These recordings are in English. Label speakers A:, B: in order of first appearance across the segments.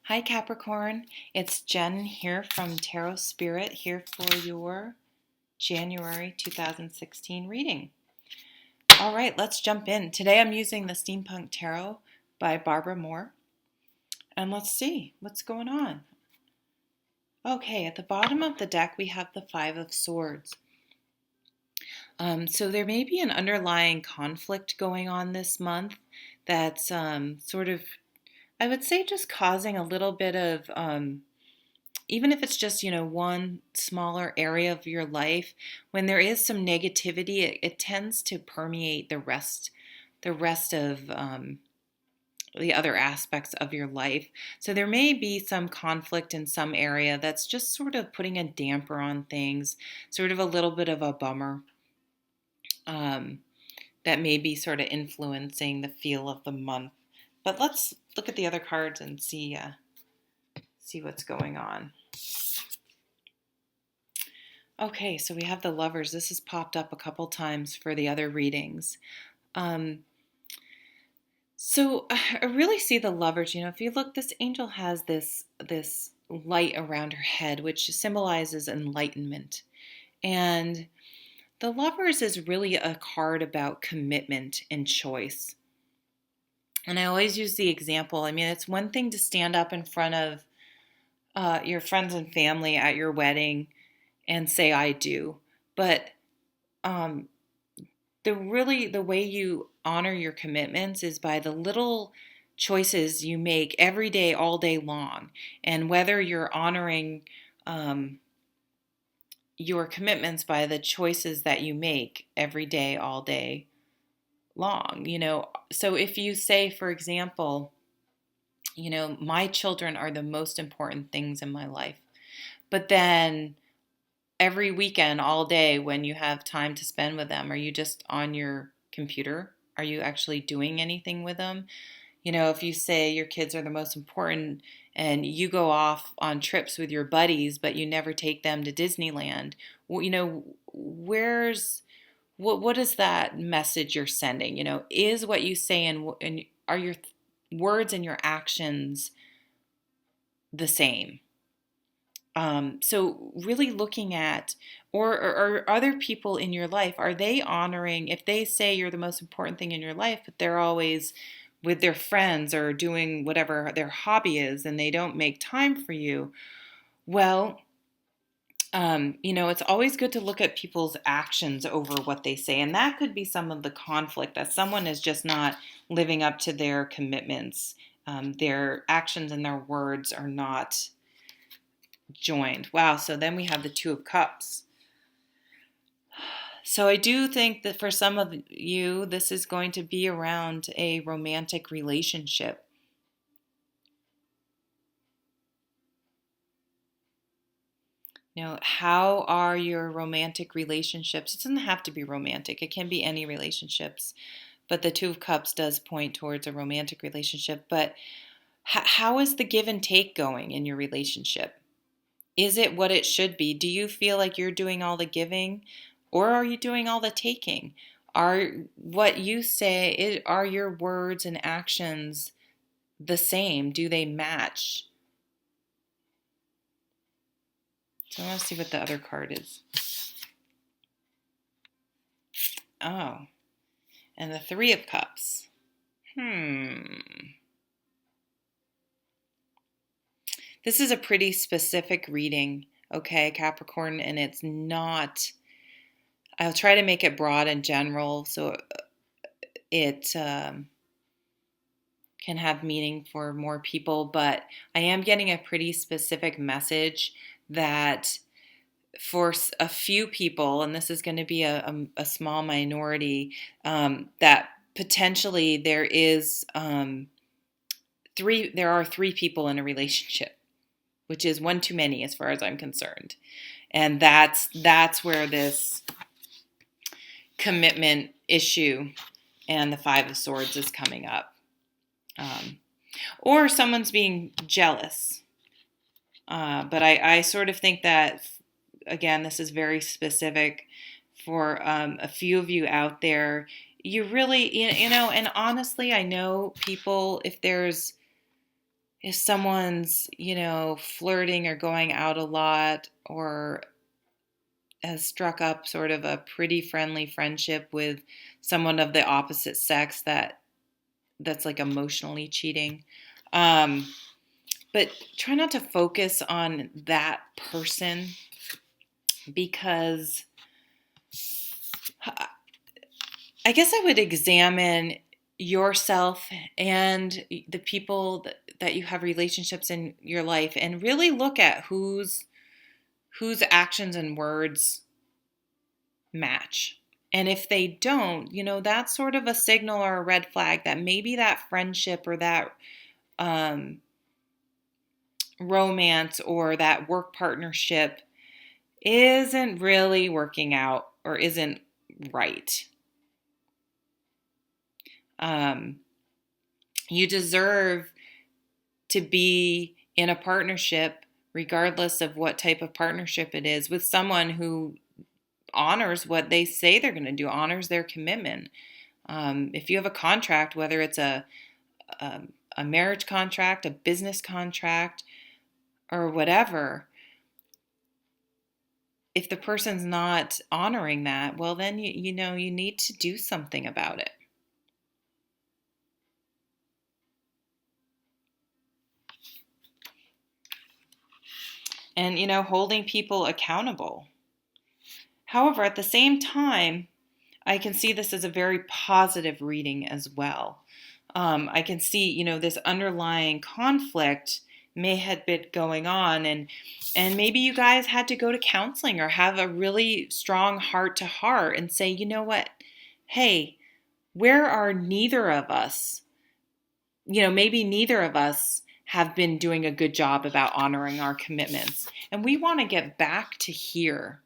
A: Hi Capricorn, it's Jen here from Tarot Spirit here for your January 2016 reading. All right, let's jump in. Today I'm using the Steampunk Tarot by Barbara Moore. And let's see what's going on. Okay, at the bottom of the deck we have the Five of Swords. So there may be an underlying conflict going on this month that's sort of, I would say, just causing a little bit of even if it's just, one smaller area of your life, when there is some negativity, it tends to permeate the rest of the other aspects of your life. So there may be some conflict in some area that's just sort of putting a damper on things, sort of a little bit of a bummer that may be sort of influencing the feel of the month. But let's look at the other cards and see what's going on. Okay, so we have the Lovers. This has popped up a couple times for the other readings. So I really see the Lovers. If you look, this angel has this light around her head, which symbolizes enlightenment. And the Lovers is really a card about commitment and choice. And I always use the example. It's one thing to stand up in front of your friends and family at your wedding and say I do, but the way you honor your commitments is by the little choices you make every day, all day long, and whether you're honoring your commitments by the choices that you make every day, all day long. So if you say, for example, my children are the most important things in my life, but then every weekend, all day, when you have time to spend with them, are you just on your computer? Are you actually doing anything with them? If you say your kids are the most important and you go off on trips with your buddies, but you never take them to Disneyland, what is that message you're sending? Is what you say and are your words and your actions the same? So really looking at, or other people in your life, are they honoring, if they say you're the most important thing in your life, but they're always with their friends or doing whatever their hobby is and they don't make time for you, well, it's always good to look at people's actions over what they say. And that could be some of the conflict, that someone is just not living up to their commitments. Their actions and their words are not joined. Wow, so then we have the Two of Cups. So I do think that for some of you, this is going to be around a romantic relationship. How are your romantic relationships? It doesn't have to be romantic. It can be any relationships. But the Two of Cups does point towards a romantic relationship. But how is the give and take going in your relationship? Is it what it should be? Do you feel like you're doing all the giving, or are you doing all the taking? Are what you say, are your words and actions the same? Do they match? So I want to see what the other card is. Oh, and the Three of Cups. This is a pretty specific reading, okay, Capricorn, and it's not, I'll try to make it broad and general so it can have meaning for more people, but I am getting a pretty specific message that for a few people, and this is going to be a small minority, that potentially there are three people in a relationship, which is one too many as far as I'm concerned. And that's where this commitment issue and the Five of Swords is coming up. Or someone's being jealous. But I sort of think that, again, this is very specific for a few of you out there. You really, and honestly, I know people, if there's if someone's, flirting or going out a lot, or has struck up sort of a pretty friendly friendship with someone of the opposite sex that's like emotionally cheating. Um, but try not to focus on that person, because I guess I would examine yourself and the people that you have relationships in your life, and really look at whose actions and words match. And if they don't, that's sort of a signal or a red flag that maybe that friendship or that um, romance or that work partnership isn't really working out or isn't right. Um, you deserve to be in a partnership, regardless of what type of partnership it is, with someone who honors what they say they're going to do, honors their commitment. If you have a contract, whether it's a, a marriage contract, a business contract, or whatever, if the person's not honoring that, well, then you need to do something about it. And holding people accountable. However, at the same time, I can see this as a very positive reading as well. I can see, this underlying conflict may have been going on, and maybe you guys had to go to counseling or have a really strong heart to heart and say, you know what, hey, where are neither of us? Maybe neither of us have been doing a good job about honoring our commitments, and we want to get back to here.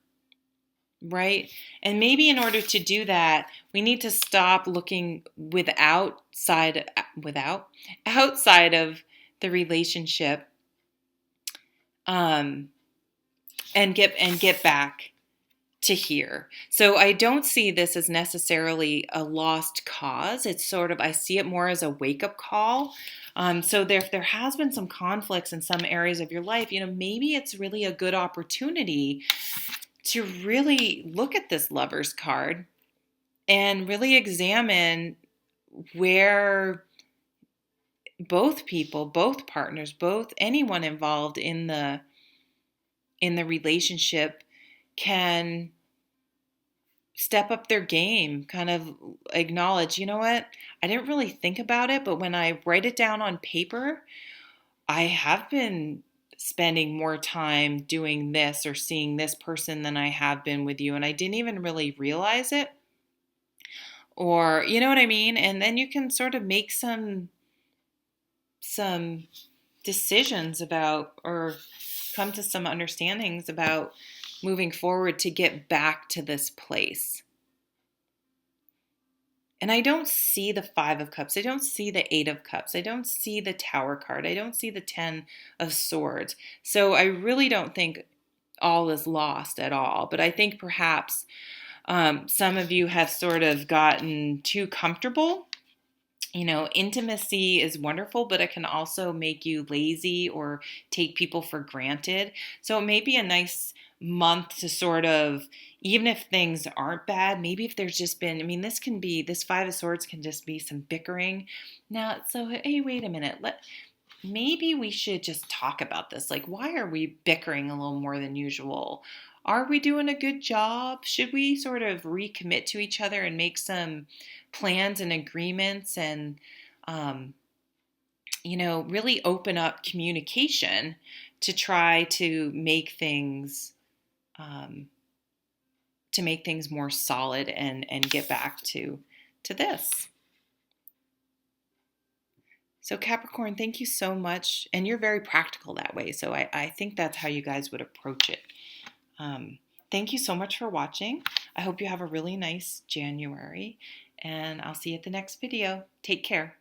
A: Right? And maybe in order to do that, we need to stop looking outside of the relationship, and get back to here. So I don't see this as necessarily a lost cause. It's sort of, I see it more as a wake-up call. So if there has been some conflicts in some areas of your life, maybe it's really a good opportunity to really look at this Lover's card and really examine where both people, both partners, both anyone involved in the relationship can step up their game, kind of acknowledge, you know what? I didn't really think about it, but when I write it down on paper, I have been spending more time doing this or seeing this person than I have been with you, and I didn't even really realize it. Or, you know what I mean? And then you can sort of make some decisions about, or come to some understandings about moving forward to get back to this place. And I don't see the Five of Cups. I don't see the Eight of Cups. I don't see the Tower card. I don't see the Ten of Swords. So I really don't think all is lost at all. But I think perhaps some of you have sort of gotten too comfortable. Intimacy is wonderful, but it can also make you lazy or take people for granted. So it may be a nice month to sort of, even if things aren't bad, maybe if there's just been, this Five of Swords can just be some bickering. Now, so, hey, wait a minute. Maybe we should just talk about this. Like, why are we bickering a little more than usual? Are we doing a good job? Should we sort of recommit to each other and make some plans and agreements, and, really open up communication to try to make things more solid and get back to this. So Capricorn, thank you so much. And you're very practical that way. So I think that's how you guys would approach it. Thank you so much for watching. I hope you have a really nice January, and I'll see you at the next video. Take care.